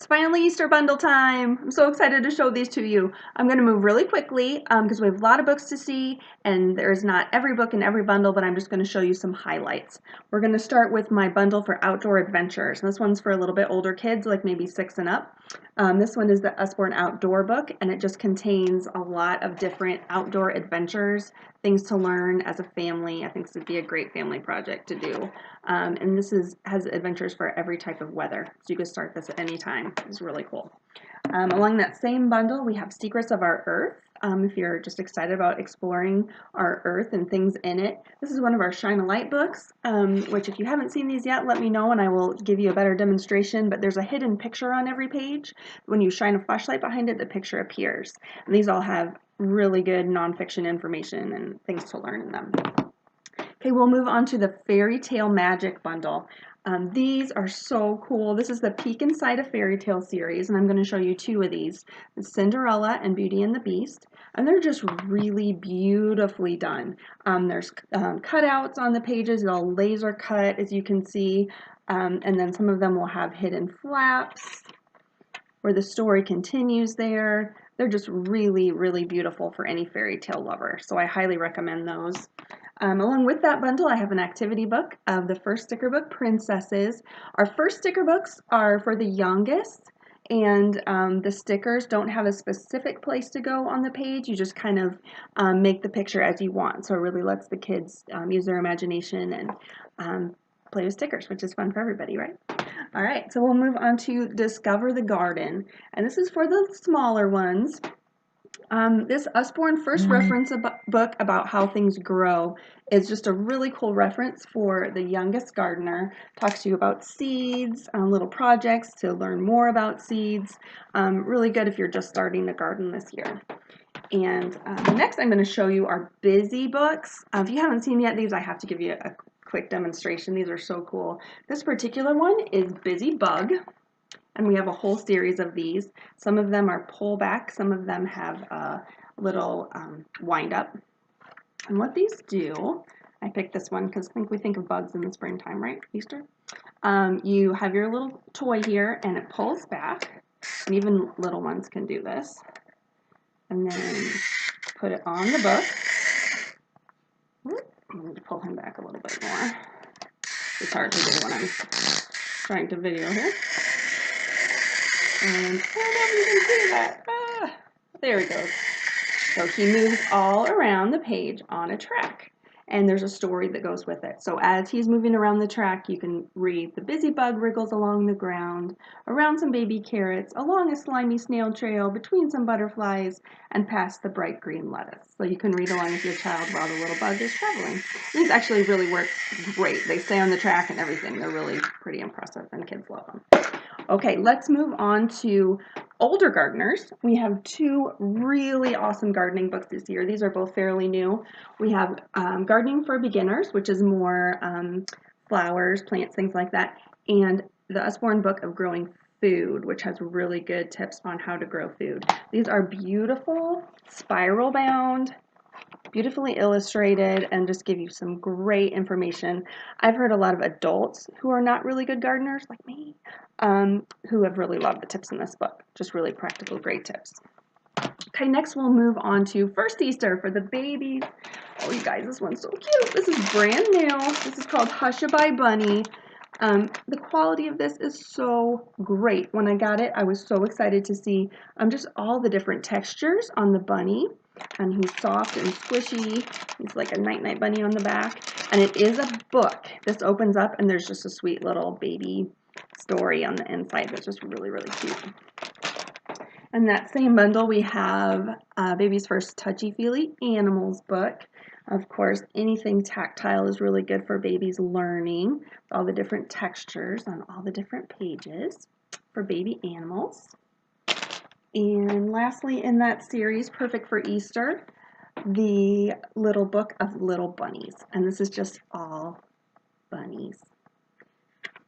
finally Easter bundle time. I'm so excited to show these to you. I'm going to move really quickly because we have a lot of books to see, and there's not every book in every bundle, but I'm just going to show you some highlights. We're going to start with my bundle for outdoor adventures. This one's for a little bit older kids, like maybe 6 and up. This one is the Usborne Outdoor book, and it just contains a lot of different outdoor adventures, things to learn as a family. I think this would be a great family project to do. And this has adventures for every type of weather, so you can start this at any time. It's really cool. Along that same bundle, we have Secrets of Our Earth. If you're just excited about exploring our Earth and things in it. This is one of our Shine a Light books, which if you haven't seen these yet, let me know and I will give you a better demonstration, but there's a hidden picture on every page. When you shine a flashlight behind it, the picture appears. And these all have really good nonfiction information and things to learn in them. Okay, we'll move on to the Fairy Tale Magic bundle. These are so cool. This is the Peek Inside a Fairy Tale series, and I'm going to show you 2 of these, Cinderella and Beauty and the Beast, and they're just really beautifully done. There's cutouts on the pages, they're all laser cut, as you can see, and then some of them will have hidden flaps where the story continues there. They're just really, really beautiful for any fairy tale lover, so I highly recommend those. Along with that bundle, I have an activity book of the first sticker book, Princesses. Our first sticker books are for the youngest, and the stickers don't have a specific place to go on the page. You just kind of make the picture as you want, so it really lets the kids use their imagination and play with stickers, which is fun for everybody, right? All right, so we'll move on to Discover the Garden, and this is for the smaller ones. This Usborne first reference book about how things grow is just a really cool reference for the youngest gardener. Talks to you about seeds, little projects to learn more about seeds. Really good if you're just starting to garden this year. And next I'm going to show you our busy books. If you haven't seen yet these, I have to give you a quick demonstration. These are so cool. This particular one is Busy Bug. And we have a whole series of these. Some of them are pull back, some of them have a little wind up. And what these do, I picked this one because I think we think of bugs in the springtime, right? Easter. You have your little toy here and it pulls back, and even little ones can do this. And then put it on the book. I'm going to pull him back a little bit more. It's hard to do when I'm trying to video here. And I don't know if you can see that. There he goes. So he moves all around the page on a track. And there's a story that goes with it. So as he's moving around the track, you can read the busy bug wriggles along the ground, around some baby carrots, along a slimy snail trail, between some butterflies, and past the bright green lettuce. So you can read along with your child while the little bug is traveling. These actually really work great. They stay on the track and everything. They're really pretty impressive, and kids love them. Okay, let's move on to older gardeners. We have 2 really awesome gardening books this year. These are both fairly new. We have Gardening for Beginners, which is more flowers, plants, things like that, and the Usborne book of Growing Food, which has really good tips on how to grow food. These are beautiful, spiral bound, beautifully illustrated, and just give you some great information. I've heard a lot of adults who are not really good gardeners, like me, who have really loved the tips in this book. Just really practical, great tips. Okay, next we'll move on to First Easter for the babies. Oh, you guys, this one's so cute. This is brand new. This is called Hush-A-Bye Bunny. The quality of this is so great. When I got it, I was so excited to see just all the different textures on the bunny. And he's soft and squishy. He's like a night-night bunny on the back. And it is a book. This opens up and there's just a sweet little baby story on the inside that's just really, really cute. In that same bundle, we have Baby's First Touchy-Feely Animals book. Of course, anything tactile is really good for babies learning. All the different textures on all the different pages for baby animals. And lastly in that series, perfect for Easter, the Little Book of Little Bunnies. And this is just all bunnies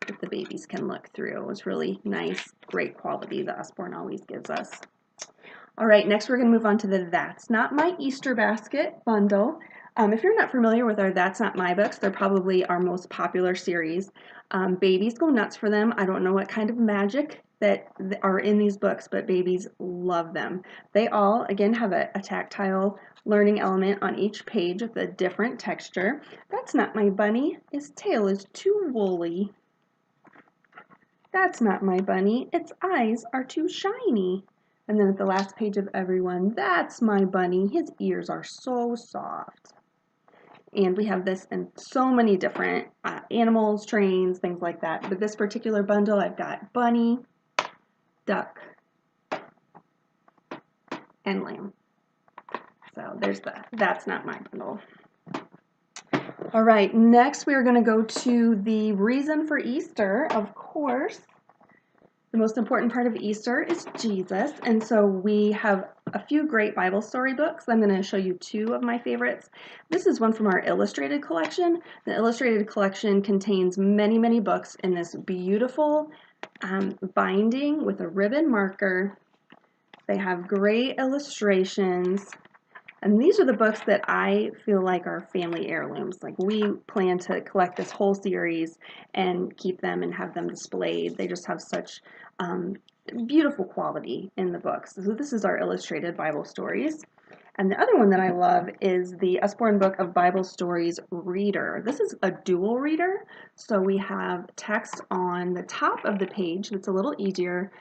that the babies can look through. It's really nice, great quality that Usborne always gives us. All right, next we're going to move on to the That's Not My Easter Basket bundle. If you're not familiar with our That's Not My books, they're probably our most popular series. Babies go nuts for them. I don't know what kind of magic that are in these books, but babies love them. They all, again, have a tactile learning element on each page with a different texture. That's not my bunny. Its tail is too woolly. That's not my bunny. Its eyes are too shiny. And then at the last page of every one, that's my bunny. His ears are so soft. And we have this in so many different animals, trains, things like that. But this particular bundle, I've got bunny, duck, and lamb. So there's That's Not My bundle. All right, next we are going to go to the reason for Easter. Of course, the most important part of Easter is Jesus, and so we have a few great Bible story books. I'm going to show you two of my favorites. This is one from our illustrated collection. The illustrated collection contains many, many books in this beautiful binding with a ribbon marker. They have great illustrations. And these are the books that I feel like are family heirlooms. Like, we plan to collect this whole series and keep them and have them displayed. They just have such beautiful quality in the books. So this is our illustrated Bible stories. And the other one that I love is the Usborne Book of Bible Stories Reader. This is a dual reader, so we have text on the top of the page that's a little easier,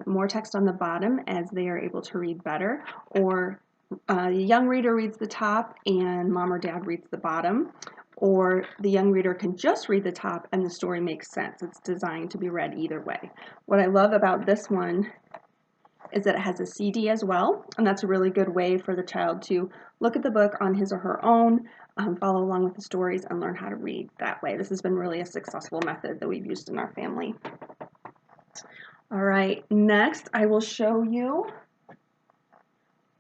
more text on the bottom as they are able to read better, or the young reader reads the top and mom or dad reads the bottom, or the young reader can just read the top and the story makes sense. It's designed to be read either way. What I love about this one is that it has a CD as well, and that's a really good way for the child to look at the book on his or her own, follow along with the stories, and learn how to read that way. This has been really a successful method that we've used in our family. All right, next I will show you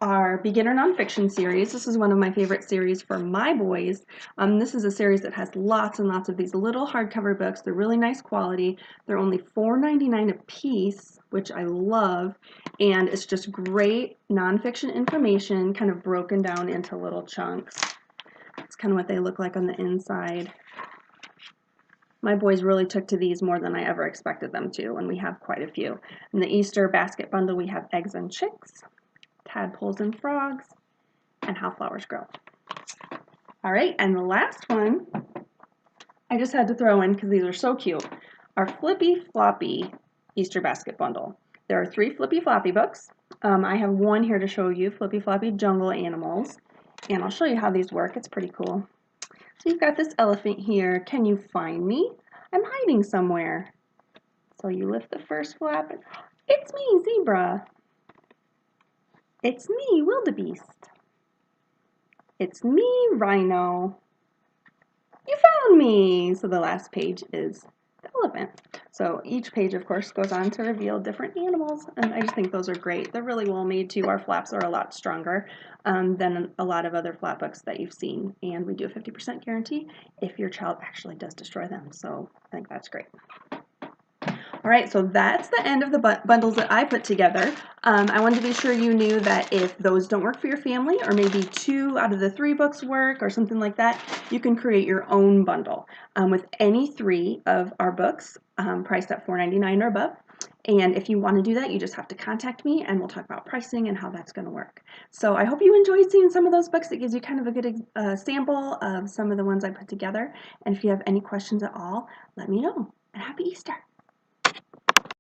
our beginner nonfiction series. This is one of my favorite series for my boys. This is a series that has lots and lots of these little hardcover books. They're really nice quality. They're only $4.99 a piece, which I love, and it's just great nonfiction information kind of broken down into little chunks. It's kind of what they look like on the inside. My boys really took to these more than I ever expected them to, and we have quite a few. In the Easter basket bundle, we have Eggs and Chicks, Tadpoles and Frogs, and How Flowers Grow. All right, and the last one I just had to throw in because these are so cute, our Flippy Floppy Easter Basket Bundle. There are 3 Flippy Floppy books. I have one here to show you, Flippy Floppy Jungle Animals, and I'll show you how these work. It's pretty cool. So you've got this elephant here. Can you find me? I'm hiding somewhere. So you lift the first flap, and it's me, Zebra. It's me, Wildebeest. It's me, Rhino. You found me! So the last page is the elephant. So each page, of course, goes on to reveal different animals, and I just think those are great. They're really well made, too. Our flaps are a lot stronger than a lot of other flap books that you've seen, and we do a 50% guarantee if your child actually does destroy them, so I think that's great. All right, so that's the end of the bundles that I put together. I wanted to be sure you knew that if those don't work for your family, or maybe 2 out of the 3 books work, or something like that, you can create your own bundle with any 3 of our books priced at $4.99 or above. And if you want to do that, you just have to contact me, and we'll talk about pricing and how that's going to work. So I hope you enjoyed seeing some of those books. It gives you kind of a good sample of some of the ones I put together. And if you have any questions at all, let me know. And happy Easter!